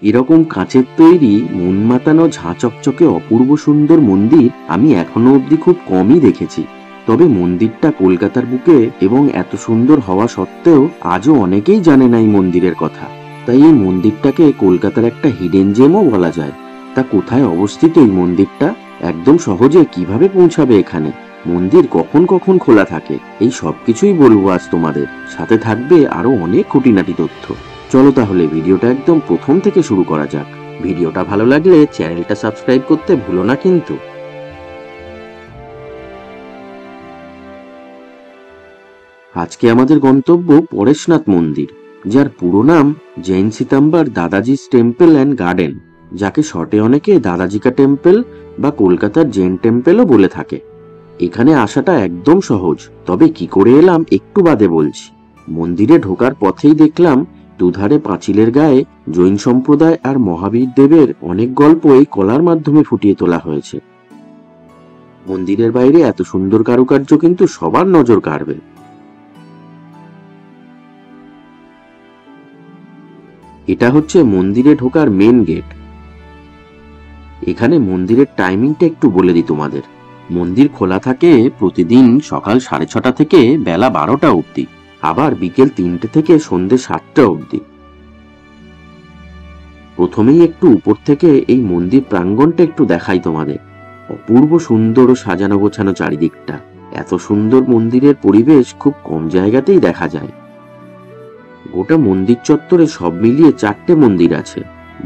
এরকম কাঁচের তৈরি মন মাতানো ঝাঁ চকচকে অপূর্ব সুন্দর মন্দির আমি এখনো অবধি খুব কমই দেখেছি। তবে মন্দিরটা কলকাতার বুকে এবং এত সুন্দর হওয়া সত্ত্বেও আজও অনেকেই জানে না এই মন্দিরের কথা। তাই এই মন্দিরটাকে কলকাতার একটা হিডেন জেমও বলা যায়। তা কোথায় অবস্থিত এই মন্দিরটা, একদম সহজে কিভাবে পৌঁছাবে এখানে, মন্দির কখন কখন খোলা থাকে, এই সবকিছুই বলবো আজ তোমাদের। সাথে থাকবে আরো অনেক খুঁটিনাটি তথ্য। চলো তাহলে ভিডিওটা একদম প্রথম থেকে শুরু করা যাক। ভিডিওটা ভালো লাগলে চ্যানেলটা সাবস্ক্রাইব করতে ভুলো না কিন্তু। আজকে আমাদের গন্তব্য পরেশনাথ মন্দির, যার পুরো নাম জৈন সীতাম্বার দাদাজি টেম্পল অ্যান্ড গার্ডেন, যাকে শর্টে অনেকে দাদাজিকা টেম্পল বা কলকাতার জৈন টেম্পলও বলে থাকে। এখানে আসাটা একদম সহজ, তবে কি করে এলাম একটু বাদে বলছি। মন্দিরে ঢোকার পথেই দেখলাম দুধারে পাঁচিলের গায়ে জৈন সম্প্রদায় আর মহাবীর দেবের অনেক গল্প এই কলার মাধ্যমে ফুটিয়ে তোলা হয়েছে। মন্দিরের বাইরে এত সুন্দর কারুকার্য কিন্তু সবার নজর কাড়বে। এটা হচ্ছে মন্দিরে ঢোকার মেন গেট। এখানে মন্দিরের টাইমিংটা একটু বলে দিই তোমাদের। মন্দির খোলা থাকে প্রতিদিন সকাল 6:30 থেকে বেলা 12টা অবধি, আবার বিকেল 3টে থেকে সন্ধ্যে 7টা অবধি। প্রথমেই একটু উপর থেকে এই মন্দির প্রাঙ্গণটা একটু দেখাই তোমাদের। অপূর্ব সুন্দর ও সাজানো গোছানো চারিদিকটা। এত সুন্দর মন্দিরের পরিবেশ খুব কম জায়গাতেই দেখা যায়। গোটা মন্দির চত্বরে সব মিলিয়ে 4টে মন্দির আছে,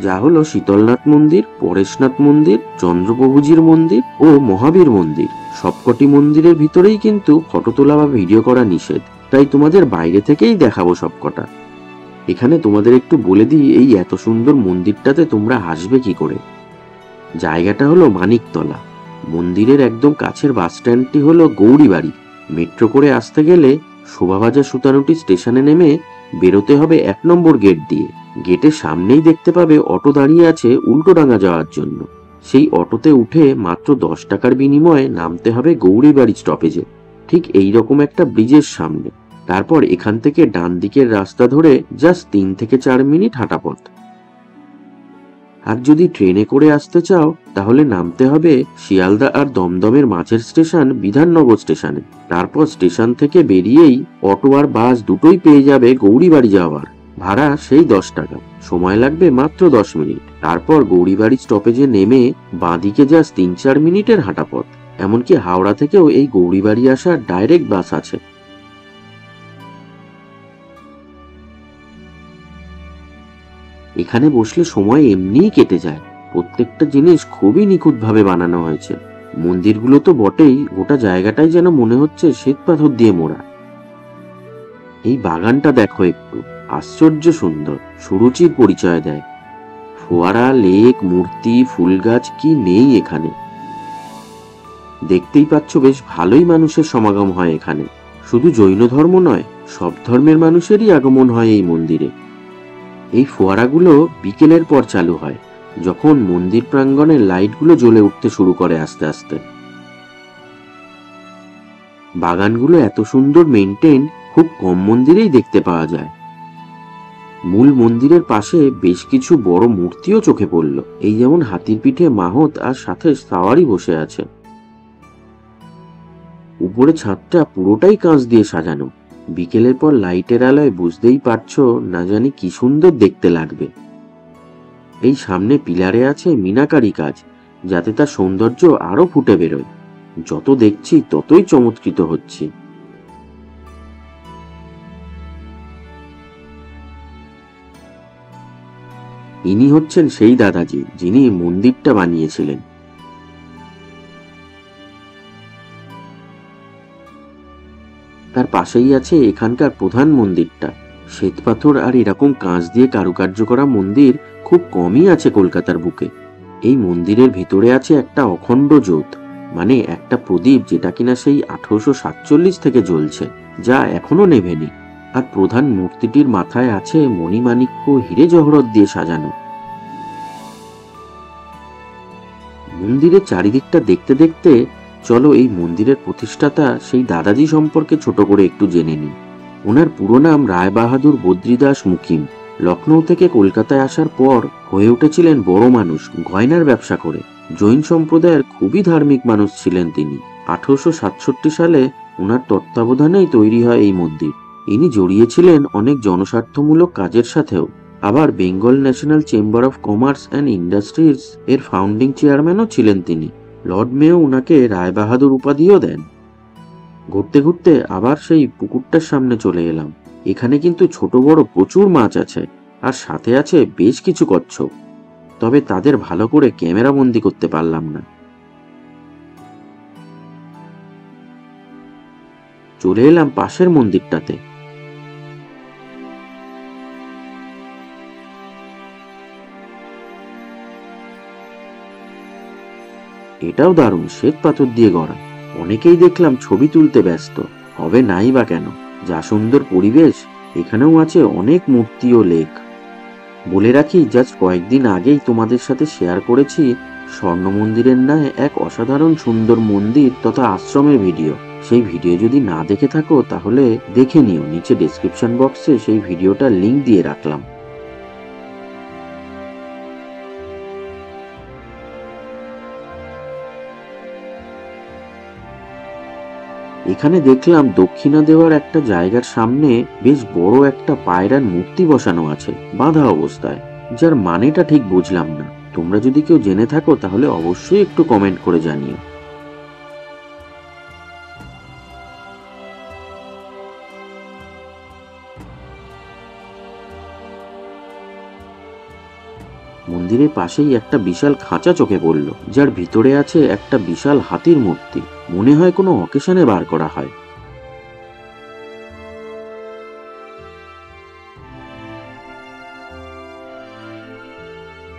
যা হলো শীতলনাথ মন্দির, পরেশনাথ মন্দির, চন্দ্রপ্রভুজির মন্দির ও মহাবীর মন্দির। সবকটি মন্দিরের ভিতরেই কিন্তু ফটো তোলা বা ভিডিও করা নিষেধ, তাই তোমাদের বাইরে থেকেই দেখাবো সবকটা। এখানে তোমাদের একটু বলে দিই, এই এত সুন্দর মন্দিরটাতে তোমরা আসবে কি করে। জায়গাটা হলো মানিকতলা। মন্দিরের একদম কাছের বাস স্ট্যান্ডটি হলো গৌরীবাড়ি। মেট্রো করে আসতে গেলে শোভাবাজার সুতানুটি স্টেশনে নেমে বেরোতে হবে 1 নম্বর গেট দিয়ে। গেটের সামনেই দেখতে পাবে অটো দাঁড়িয়ে আছে উল্টোডাঙ্গা যাওয়ার জন্য। সেই অটোতে উঠে মাত্র 10 টাকার বিনিময়ে নামতে হবে গৌরীবাড়ি স্টপেজে, ঠিক এই রকম একটা ব্রিজের সামনে। তারপর এখান থেকে ডান দিকের রাস্তা ধরে জাস্ট 3 থেকে 4 মিনিট হাঁটা পথ। আর যদি ট্রেনে করে আসতে চাও তাহলে নামতে হবে শিয়ালদা আর দমদমের মাঝের স্টেশন বিধাননগর স্টেশনে। তারপর স্টেশন থেকে বেরিয়েই অটো আর বাস দুটোই পেয়ে যাবে গৌরীবাড়ি যাওয়ার। ভাড়া সেই 10 টাকা, সময় লাগবে মাত্র 10 মিনিট। তারপর গৌরীবাড়ি স্টপেজে নেমে বাঁদিকে জাস্ট 3-4 মিনিটের হাঁটা পথ। এমনকি হাওড়া থেকেও এই গৌরীবাড়ি আসার ডাইরেক্ট বাস আছে। এখানে বসলে সময় এমনিই কেটে যায়। প্রত্যেকটা জিনিস খুবই নিখুঁতভাবে বানানো হয়েছে। মন্দিরগুলো তো বটেই, গোটা জায়গাটাই যেন মনে হচ্ছে শ্বেত পাথর দিয়ে মোড়া। এই বাগানটা দেখো একটু, আশ্চর্য সুন্দর, সুরুচির পরিচয় দেয়। ফোয়ারা, লেক, মূর্তি, ফুল গাছ কি নেই এখানে। দেখতেই পাচ্ছ বেশ ভালোই মানুষের সমাগম হয় এখানে। শুধু জৈন ধর্ম নয়, সব ধর্মের মানুষেরই আগমন হয় এই মন্দিরে। এই ফোয়ারাগুলো বিকেলের পর চালু হয়, যখন মন্দির প্রাঙ্গণের লাইটগুলো জ্বলে উঠতে শুরু করে আস্তে আস্তে। বাগানগুলো এত সুন্দর মেইনটেইন খুব কম মন্দিরেই দেখতে পাওয়া যায়। মূল মন্দিরের পাশে বেশ কিছু বড় মূর্তিও চোখে পড়ল। এই যেমন হাতির পিঠে মাহত আর সাথে সাওয়ারি বসে আছে। উপরে ছাদটা পুরোটাই কাঁচ দিয়ে সাজানো। বিকেলের পর লাইটের আলোয় বুঝতেই পারছো না জানি কি সুন্দর দেখতে লাগবে। এই সামনে পিলারে আছে মিনাকারি কাজ, যাতে তার সৌন্দর্য আরো ফুটে বেরোয়। যত দেখছি ততই চমৎকৃত হচ্ছি। ইনি হচ্ছেন সেই দাদাজি যিনি মন্দিরটা বানিয়েছিলেন। তার পাশেই আছে এখানকার প্রধান মন্দিরটা। শ্বেতপাথর আর এরকম কাঁচ দিয়ে কারুকার্য করা মন্দির খুব কমই আছে কলকাতার বুকে। এই মন্দিরের ভিতরে আছে একটা অখণ্ড জ্যোত, মানে একটা প্রদীপ, যেটা কিনা সেই 1847 থেকে জ্বলছে, যা এখনো নেভেনি। আর প্রধান মূর্তিটির মাথায় আছে মণিমাণিক্য হিরে জহরত দিয়ে সাজানো। মন্দিরের চারিদিকটা দেখতে দেখতে চলো এই মন্দিরের প্রতিষ্ঠাতা সেই দাদাজি সম্পর্কে ছোট করে একটু জেনে নিই। ওনার পুরো নাম রায় বাহাদুর বদ্রীদাস মুকিম। লখনৌ থেকে কলকাতায় আসার পর হয়ে উঠেছিলেন বড় মানুষ, গয়নার ব্যবসা করে। জৈন সম্প্রদায়ের খুবই ধার্মিক মানুষ ছিলেন তিনি। 1867 সালে ওনার তত্ত্বাবধানেই তৈরি হয় এই মন্দির। ইনি জড়িয়েছিলেন অনেক জনস্বার্থমূলক কাজের সাথেও। আবার Bengal national chamber of commerce and industries এর ফাউন্ডিং চেয়ারম্যানও ছিলেন তিনি। লর্ড মেও উনাকে রায়বাহাদুর উপাধিও দেন। ঘুরতে ঘুরতে আবার সেই পুকুরটার সামনে চলে এলাম। এখানে কিন্তু ছোট বড় প্রচুর মাছ আছে, আর সাথে আছে বেশ কিছু কচ্ছপ। তবে তাদের ভালো করে ক্যামেরা বন্দি করতে পারলাম না। চলে এলাম পাশের মন্দিরটাতে। এটাও দারুণ, শ্বেত পাথর দিয়ে গড়া। অনেকেই দেখলাম ছবি তুলতে ব্যস্ত, হবে নাই বা কেন, যা সুন্দর পরিবেশ। এখানেও আছে অনেক মূর্তি ও লেখ। বলে রাখি, জাস্ট কয়েকদিন আগেই তোমাদের সাথে শেয়ার করেছি স্বর্ণ মন্দিরের ন্যায় এক অসাধারণ সুন্দর মন্দির তথা আশ্রমের ভিডিও। সেই ভিডিও যদি না দেখে থাকো তাহলে দেখে নিও, নিচে ডেসক্রিপশন বক্সে সেই ভিডিওটার লিংক দিয়ে রাখলাম। এখানে দেখলাম দক্ষিণা দেওয়ার একটা জায়গার সামনে বেশ বড় একটা পায়রার মূর্তি বসানো আছে বাঁধা অবস্থায়, যার মানেটা ঠিক বুঝলাম না। তোমরা যদি কেউ জেনে থাকো তাহলে অবশ্যই একটু কমেন্ট করে জানিও। মন্দিরের পাশেই একটা বিশাল খাঁচা চোখে পড়ল, যার ভিতরে আছে একটা বিশাল হাতির মূর্তি। মনে হয় কোনো অকেশনে বার করা হয়।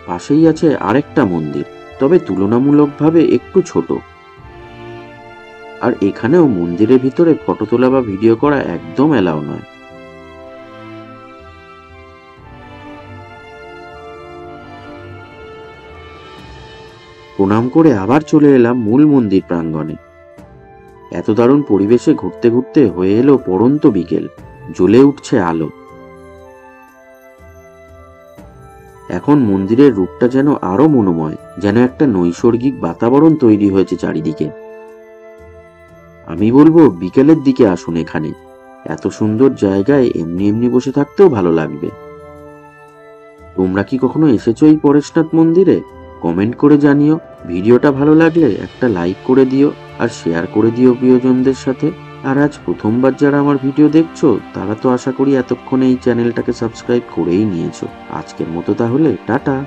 পাশেই আছে আরেকটা মন্দির, তবে তুলনামূলকভাবে একটু ছোট। আর এখানেও মন্দিরের ভিতরে ফটো তোলা বা ভিডিও করা একদম এলাও নয়। প্রণাম করে আবার চলে এলাম মূল মন্দির প্রাঙ্গণে। এত দারুণ পরিবেশে ঘুরতে ঘুরতে হয়ে এলো পড়ন্ত বিকেল, জ্বলে উঠছে আলো। এখন মন্দিরের রূপটা যেন আরো মনোময়, যেন একটা নৈসর্গিক বাতাবরণ তৈরি হয়েছে চারিদিকে। আমি বলবো বিকেলের দিকে আসুন এখানে, এত সুন্দর জায়গায় এমনি এমনি বসে থাকতেও ভালো লাগবে। তোমরা কি কখনো এসেছো এই পরেশনাথ মন্দিরে? কমেন্ট করে জানিও। ভিডিওটা ভালো লাগলে একটা লাইক করে দিও আর শেয়ার করে দিও প্রিয়জনদের সাথে। আর আজ প্রথমবার যারা আমার ভিডিও দেখছো তারা তো আশা করি এতক্ষণে এই চ্যানেলটাকে সাবস্ক্রাইব করেই নিয়েছো। আজকের মতো তাহলে টাটা।